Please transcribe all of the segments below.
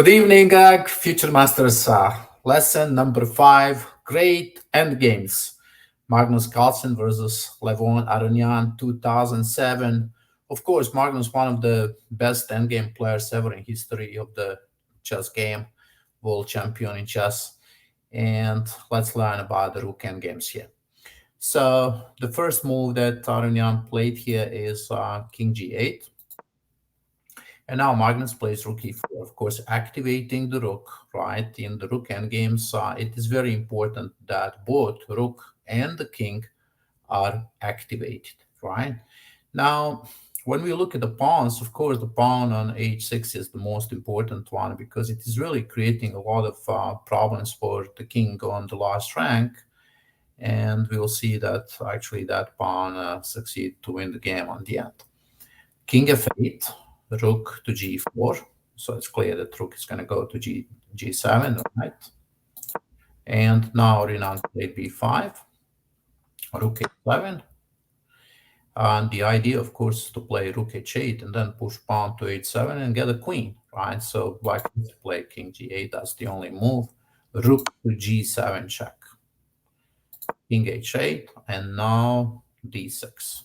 Good evening, future masters. Lesson number 5, great endgames. Magnus Carlsen versus Levon Aronian, 2007. Of course, Magnus, one of the best endgame players ever in history of the chess game, world champion in chess. And let's learn about the rook endgames here. So the first move that Aronian played here is King G8. And now Magnus plays rook e4, of course, activating the rook, right? In the rook endgames, it is very important that both rook and the king are activated, right? Now, when we look at the pawns, of course, the pawn on h6 is the most important one because it is really creating a lot of problems for the king on the last rank. And we will see that actually that pawn succeed to win the game on the end. King f8. Rook to g4, so it's clear that rook is going to go to g7, right? And now Renan played b5, rook h7, and the idea, of course, is to play rook h8 and then push pawn to h7 and get a queen, right? So black needs to play king g8. That's the only move. Rook to g7 check, king h8, and now d6.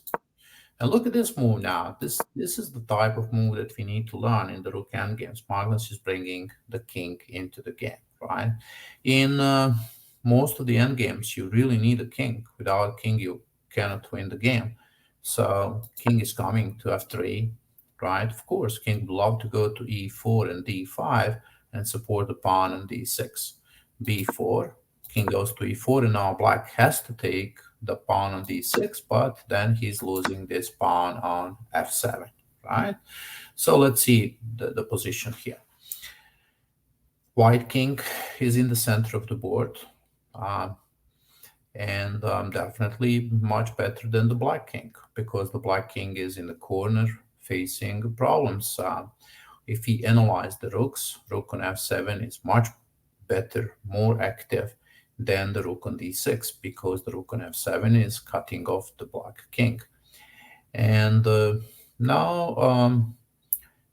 And look at this move now. This is the type of move that we need to learn in the rook endgames. Magnus is bringing the king into the game, right? In most of the endgames, you really need a king. Without a king, you cannot win the game. So king is coming to f3, right? Of course, king would love to go to e4 and d5 and support the pawn on d6. b4, king goes to e4, and now black has to take the pawn on d6, but then he's losing this pawn on f7, right? So let's see the position here. White king is in the center of the board, and definitely much better than the black king, because the black king is in the corner facing problems. If we analyze the rooks, rook on f7 is much better, more active than the rook on d6, because the rook on f7 is cutting off the black king. And now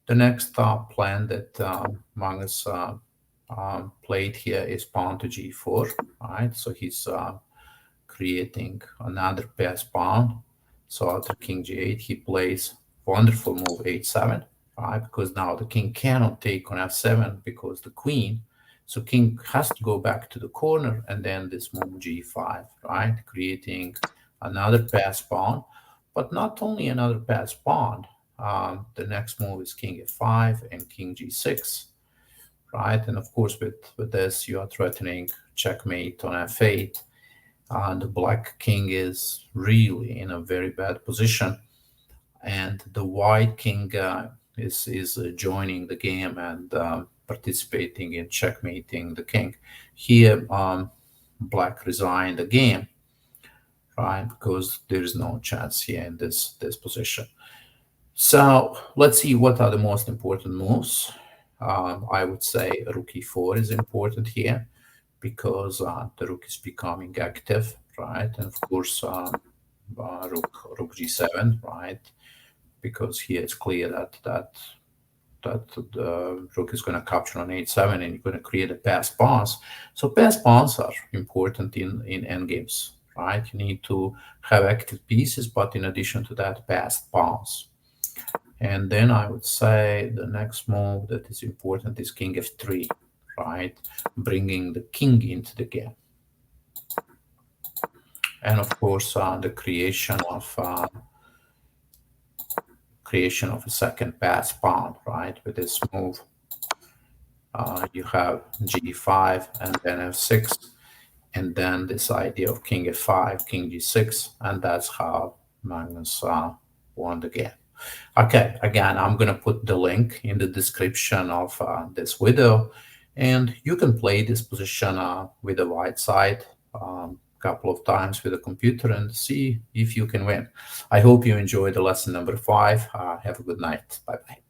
the next plan that Magnus played here is pawn to g4, right? So he's creating another pass pawn. So after king g8, he plays wonderful move h7, right? Because now the king cannot take on f7 because the queen. So king has to go back to the corner, and then this move g5, right? Creating another pass pawn, but not only another pass pawn. The next move is king f5 and king g6, right? And of course, with this, you are threatening checkmate on f8. The black king is really in a very bad position, and the white king is joining the game and participating in checkmating the king. Here, black resigned the game, right? Because there is no chance here in this position. So let's see what are the most important moves. I would say rook e4 is important here because the rook is becoming active, right? And of course, rook g7, right? Because here it's clear that the rook is going to capture on h7 and you're going to create a pass pawns. So pass pawns are important in endgames, right? You need to have active pieces, but in addition to that, passed pawns. And then I would say the next move that is important is king f3, right? Bringing the king into the game. And of course, the creation of a second pass pawn, right? With this move, you have g5 and then f6, and then this idea of king f5, king g6, and that's how Magnus won the game. Okay, again, I'm going to put the link in the description of this video, and you can play this position with the white side couple of times with a computer and see if you can win. I hope you enjoyed the lesson number 5. Have a good night. Bye-bye.